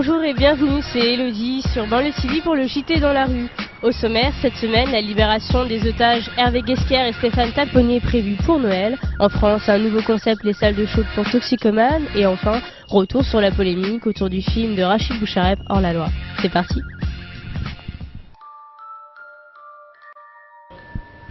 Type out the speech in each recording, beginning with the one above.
Bonjour et bienvenue, c'est Elodie sur Banlieue TV pour le JT dans la rue. Au sommaire, cette semaine, la libération des otages Hervé Guesquière et Stéphane Taponnier prévue pour Noël. En France, un nouveau concept, les salles de shoot pour toxicomanes. Et enfin, retour sur la polémique autour du film de Rachid Bouchareb, Hors la loi. C'est parti.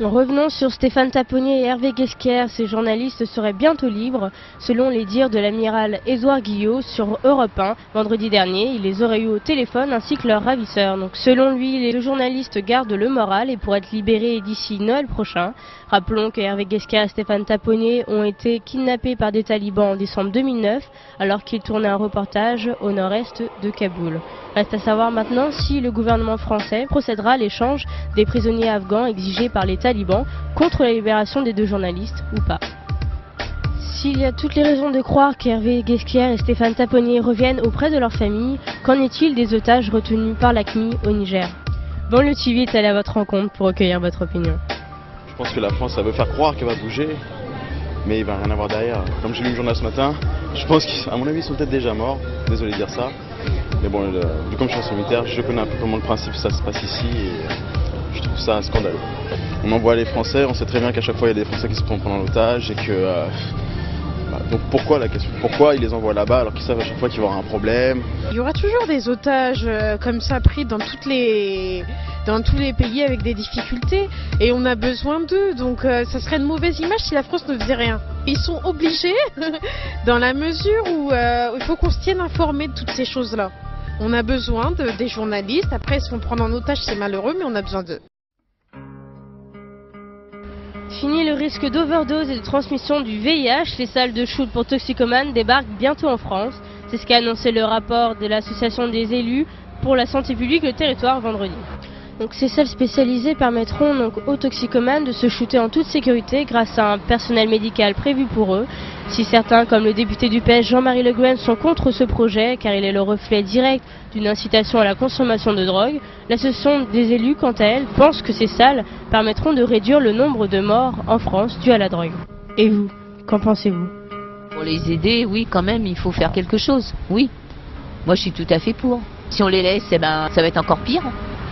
Revenons sur Stéphane Taponnier et Hervé Guesquière. Ces journalistes seraient bientôt libres, selon les dires de l'amiral Édouard Guillot sur Europe 1. Vendredi dernier, il les aurait eu au téléphone ainsi que leurs ravisseurs. Donc, selon lui, les deux journalistes gardent le moral et pourraient être libérés d'ici Noël prochain. Rappelons que Hervé Guesquière et Stéphane Taponnier ont été kidnappés par des talibans en décembre 2009, alors qu'ils tournaient un reportage au nord-est de Kaboul. Reste à savoir maintenant si le gouvernement français procédera à l'échange des prisonniers afghans exigés par les talibans contre la libération des deux journalistes ou pas. S'il y a toutes les raisons de croire qu'Hervé Guesquière et Stéphane Taponnier reviennent auprès de leur famille, qu'en est-il des otages retenus par la CNI au Niger? Banlieue TV est allé à votre rencontre pour recueillir votre opinion. Je pense que la France, elle veut faire croire qu'elle va bouger, mais il va rien avoir derrière. Comme j'ai lu le journal ce matin, je pense qu'à mon avis, ils sont peut-être déjà morts. Désolé de dire ça. Mais bon, vu comme je suis ancien militaire, je connais un peu comment le principe ça se passe ici et je trouve ça scandaleux. On envoie les Français, on sait très bien qu'à chaque fois il y a des Français qui se font prendre en otage et que... donc pourquoi la question? Pourquoi ils les envoient là-bas alors qu'ils savent à chaque fois qu'il va y avoir un problème? Il y aura toujours des otages comme ça pris dans tous les pays avec des difficultés et on a besoin d'eux, donc ça serait une mauvaise image si la France ne faisait rien. Ils sont obligés dans la mesure où il faut qu'on se tienne informé de toutes ces choses-là. On a besoin des journalistes, après ils se font prendre en otage, c'est malheureux, mais on a besoin d'eux. Fini le risque d'overdose et de transmission du VIH, les salles de shoot pour toxicomanes débarquent bientôt en France. C'est ce qu'a annoncé le rapport de l'association des élus pour la santé publique le territoire vendredi. Donc ces salles spécialisées permettront donc aux toxicomanes de se shooter en toute sécurité grâce à un personnel médical prévu pour eux. Si certains, comme le député du PS Jean-Marie Le Guen, sont contre ce projet car il est le reflet direct d'une incitation à la consommation de drogue, l'association des élus, quant à elle, pense que ces salles permettront de réduire le nombre de morts en France dues à la drogue. Et vous, qu'en pensez-vous? Pour les aider, oui, quand même, il faut faire quelque chose, oui. Moi, je suis tout à fait pour. Si on les laisse, ça va être encore pire.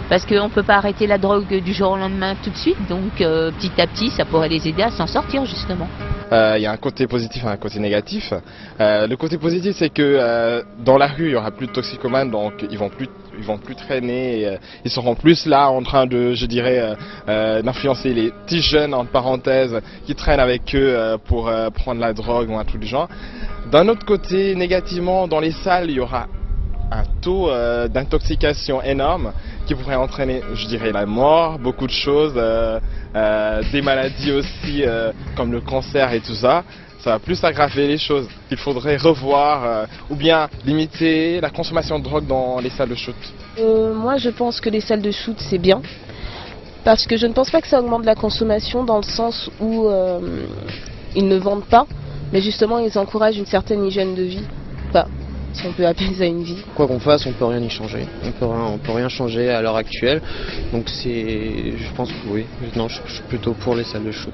Parce qu'on ne peut pas arrêter la drogue du jour au lendemain tout de suite, donc petit à petit, ça pourrait les aider à s'en sortir justement. Il y a un côté positif et un côté négatif. Le côté positif, c'est que dans la rue, il n'y aura plus de toxicomanes, donc ils vont plus traîner. Ils seront plus là en train de, je dirais, d'influencer les petits jeunes, entre parenthèses, qui traînent avec eux pour prendre la drogue ou un truc du genre. D'un autre côté, négativement, dans les salles, il y aura un taux d'intoxication énorme qui pourrait entraîner, je dirais, la mort, beaucoup de choses, des maladies aussi comme le cancer et tout ça. Ça va plus aggraver les choses. Il faudrait revoir ou bien limiter la consommation de drogue dans les salles de shoot. Moi je pense que les salles de shoot c'est bien parce que je ne pense pas que ça augmente la consommation dans le sens où ils ne vendent pas, mais justement ils encouragent une certaine hygiène de vie. Enfin, si on peut appeler ça une vie. Quoi qu'on fasse, on peut rien y changer. On peut rien changer à l'heure actuelle. Donc je pense que oui. Non, je suis plutôt pour les salles de shoot.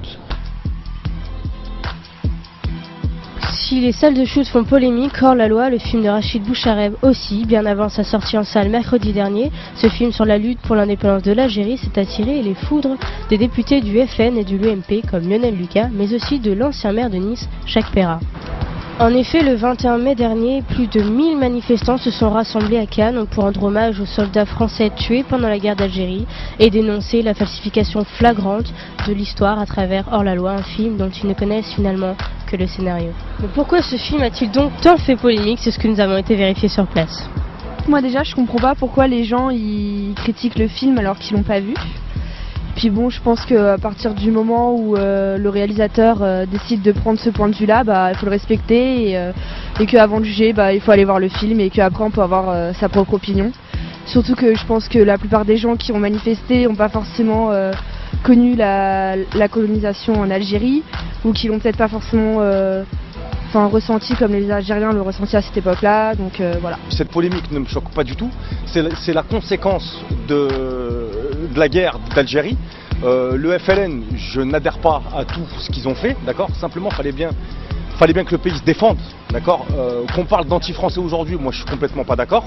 Si les salles de shoot font polémique, Hors la loi, le film de Rachid Bouchareb aussi, bien avant sa sortie en salle mercredi dernier, ce film sur la lutte pour l'indépendance de l'Algérie s'est attiré les foudres des députés du FN et de l'UMP comme Lionel Lucas, mais aussi de l'ancien maire de Nice, Jacques Perrat. En effet, le 21 mai dernier, plus de 1000 manifestants se sont rassemblés à Cannes pour rendre hommage aux soldats français tués pendant la guerre d'Algérie et dénoncer la falsification flagrante de l'histoire à travers Hors la loi, un film dont ils ne connaissent finalement que le scénario. Mais pourquoi ce film a-t-il donc tant fait polémique? C'est ce que nous avons été vérifiés sur place. Moi déjà, je comprends pas pourquoi les gens ils critiquent le film alors qu'ils l'ont pas vu. Puis bon, je pense qu'à partir du moment où le réalisateur décide de prendre ce point de vue-là, il faut le respecter et qu'avant de juger, il faut aller voir le film et qu'après on peut avoir sa propre opinion. Surtout que je pense que la plupart des gens qui ont manifesté n'ont pas forcément connu la colonisation en Algérie ou qui l'ont peut-être pas forcément ressenti comme les Algériens l'ont ressenti à cette époque-là. Donc voilà. Cette polémique ne me choque pas du tout. C'est la conséquence de la guerre d'Algérie. Le FLN, je n'adhère pas à tout ce qu'ils ont fait, d'accord. Simplement, fallait bien que le pays se défende, d'accord. Qu'on parle d'anti-français aujourd'hui, moi je suis complètement pas d'accord.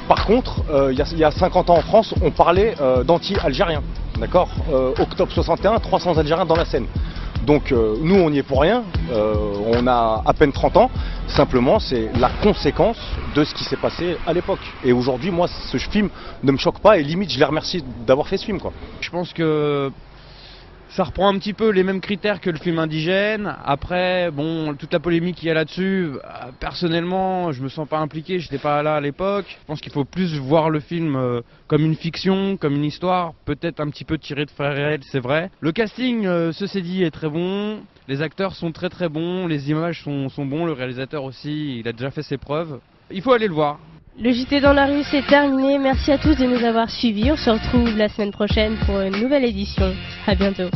Par contre, il y a 50 ans en France, on parlait d'anti-algériens, d'accord. Octobre 61, 300 Algériens dans la Seine. Donc nous on n'y est pour rien, on a à peine 30 ans, simplement c'est la conséquence de ce qui s'est passé à l'époque. Et aujourd'hui moi ce film ne me choque pas et limite je les remercie d'avoir fait ce film, quoi. Je pense que ça reprend un petit peu les mêmes critères que le film Indigène. Après, bon, toute la polémique qu'il y a là-dessus, personnellement, je me sens pas impliqué, j'étais pas là à l'époque. Je pense qu'il faut plus voir le film comme une fiction, comme une histoire, peut-être un petit peu tiré de faits réels, c'est vrai. Le casting, ceci dit, est très bon. Les acteurs sont très très bons, les images sont bons, le réalisateur aussi, il a déjà fait ses preuves. Il faut aller le voir. Le JT dans la rue, c'est terminé. Merci à tous de nous avoir suivis. On se retrouve la semaine prochaine pour une nouvelle édition. À bientôt.